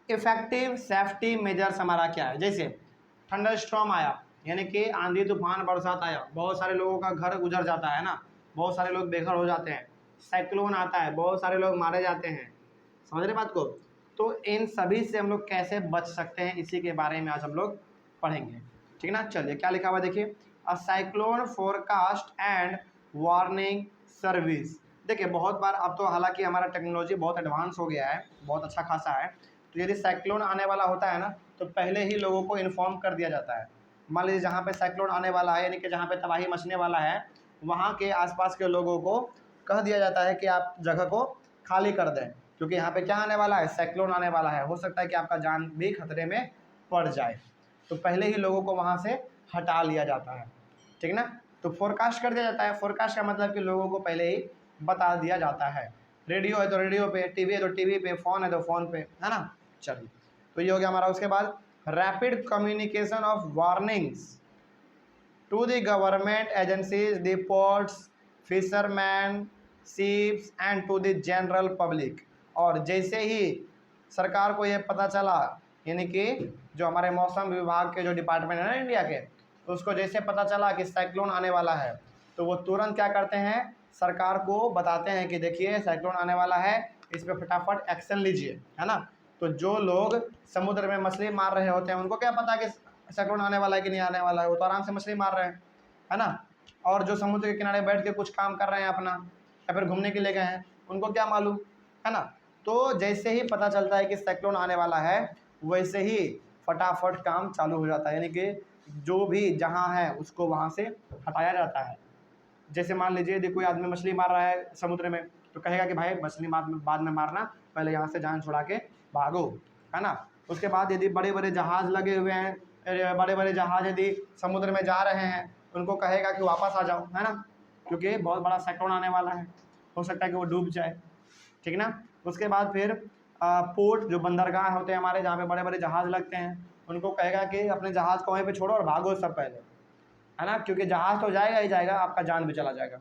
Effective safety measures हमारा क्या है, जैसे थंडर स्टॉर्म आया यानी कि आंधी तूफान बरसात आया, बहुत सारे लोगों का घर गुजर जाता है ना, बहुत सारे लोग बेघर हो जाते हैं। साइक्लोन आता है, बहुत सारे लोग मारे जाते हैं। समझ रहे बात को? तो इन सभी से हम लोग कैसे बच सकते हैं, इसी के बारे में आज हम लोग पढ़ेंगे। ठीक है ना? चलिए क्या लिखा हुआ देखिए, a cyclone forecast and warning service. देखिए बहुत बार, अब तो हालांकि हमारा टेक्नोलॉजी बहुत एडवांस हो गया है, बहुत अच्छा खासा है। तो यदि साइक्लोन आने वाला होता है ना, तो पहले ही लोगों को इन्फॉर्म कर दिया जाता है। मान लीजिए जहाँ पे साइक्लोन आने वाला है, यानी कि जहाँ पे तबाही मचने वाला है, वहाँ के आसपास के लोगों को कह दिया जाता है कि आप जगह को खाली कर दें, क्योंकि यहाँ पे क्या आने वाला है, साइक्लोन आने वाला है, हो सकता है कि आपका जान भी खतरे में पड़ जाए। तो पहले ही लोगों को वहाँ से हटा लिया जाता है। ठीक ना? तो फोरकास्ट कर दिया जाता है। फोरकास्ट का मतलब कि लोगों को पहले ही बता दिया जाता है। रेडियो है तो रेडियो पे, टीवी है तो टीवी पे, फ़ोन है तो फ़ोन पे, है ना? चलिए, तो ये हो गया हमारा। उसके बाद rapid communication of warnings to the government agencies, the ports, fisherman, ships and to the general public. और जैसे ही सरकार को ये पता चला, यानी कि जो हमारे मौसम विभाग के जो डिपार्टमेंट है ना इंडिया के, उसको जैसे पता चला कि साइक्लोन आने वाला है, तो वो तुरंत क्या करते हैं, सरकार को बताते हैं कि देखिए साइक्लोन आने वाला है, इस पर फटाफट एक्शन लीजिए, है ना? तो जो लोग समुद्र में मछली मार रहे होते हैं, उनको क्या पता कि साइक्लोन आने वाला है कि नहीं आने वाला है, वो तो आराम से मछली मार रहे हैं, है ना? और जो समुद्र के किनारे बैठ के कुछ काम कर रहे हैं अपना, या फिर घूमने के लिए गए हैं, उनको क्या मालूम, है ना? तो जैसे ही पता चलता है कि साइक्लोन आने वाला है, वैसे ही फटाफट काम चालू हो जाता है, यानी कि जो भी जहाँ है उसको वहाँ से हटाया जाता है। जैसे मान लीजिए यदि कोई आदमी मछली मार रहा है समुद्र में, तो कहेगा कि भाई मछली बाद में मारना, पहले यहाँ से जान छुड़ा के भागो, है ना? उसके बाद यदि बड़े बड़े जहाज़ लगे हुए हैं, बड़े बड़े जहाज़ यदि समुद्र में जा रहे हैं, उनको कहेगा कि वापस आ जाओ, है ना? क्योंकि बहुत बड़ा साइक्लोन आने वाला है, हो सकता है कि वो डूब जाए। ठीक ना? उसके बाद फिर पोर्ट, जो बंदरगाह होते हैं हमारे, जहाँ पे बड़े बड़े जहाज़ लगते हैं, उनको कहेगा कि अपने जहाज़ को वहीं पे छोड़ो और भागो सब पहले, है ना? क्योंकि जहाज़ तो जाएगा ही जाएगा, आपका जान भी चला जाएगा।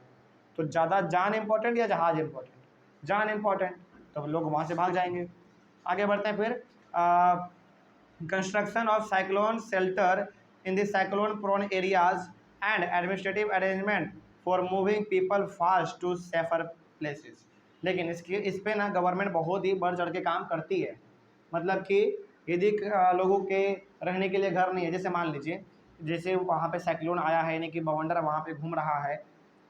तो ज़्यादा जान इम्पोर्टेंट या जहाज़ इम्पोर्टेंट? जान इम्पोर्टेंट, तो लोग वहाँ से भाग जाएंगे। आगे बढ़ते हैं फिर, construction of cyclone shelter in the cyclone prone areas and administrative arrangement for moving people fast to safer places. लेकिन इस पे ना गवर्नमेंट बहुत ही बढ़ चढ़ के काम करती है। मतलब कि यदि लोगों के रहने के लिए घर नहीं है, जैसे मान लीजिए जैसे वहाँ पे साइक्लोन आया है, यानी कि बवंडर वहाँ पे घूम रहा है,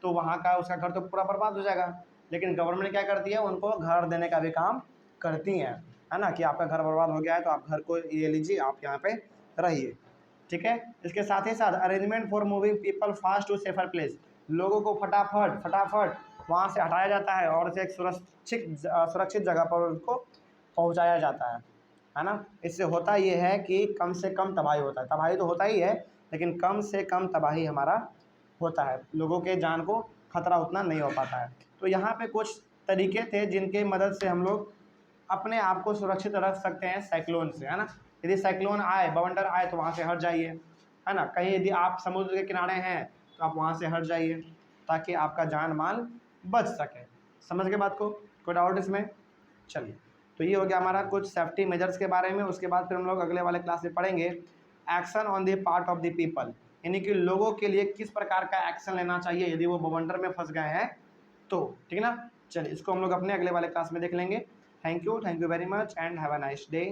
तो वहाँ का उसका घर तो पूरा बर्बाद हो जाएगा। लेकिन गवर्नमेंट क्या करती है, उनको घर देने का भी काम करती हैं, है ना? कि आपका घर बर्बाद हो गया है तो आप घर को ये लीजिए, आप यहाँ पे रहिए। ठीक है? इसके साथ ही साथ arrangement for moving people fast to safer place, लोगों को फटाफट वहाँ से हटाया जाता है और एक सुरक्षित जगह पर उनको पहुँचाया जाता है ना? इससे होता ये है कि कम से कम तबाही होता है, तबाही तो होता ही है, लेकिन कम से कम तबाही हमारा होता है, लोगों के जान को खतरा उतना नहीं हो पाता है। तो यहाँ पे कुछ तरीके थे जिनके मदद से हम लोग अपने आप को सुरक्षित रख सकते हैं साइक्लोन से, है ना? यदि साइक्लोन आए, बवंडर आए, तो वहाँ से हट जाइए, है ना? कहीं यदि आप समुद्र के किनारे हैं तो आप वहाँ से हट जाइए, ताकि आपका जान माल बच सके। समझ गए बात को? कोई डाउट इसमें? चलिए, तो ये हो गया हमारा कुछ सेफ्टी मेजर्स के बारे में। उसके बाद फिर हम लोग अगले वाले क्लास में पढ़ेंगे action on the part of the people, यानी कि लोगों के लिए किस प्रकार का एक्शन लेना चाहिए यदि वो बवंडर में फंस गए हैं तो। ठीक है ना? चलिए, इसको हम लोग अपने अगले वाले क्लास में देख लेंगे। Thank you very much and have a nice day.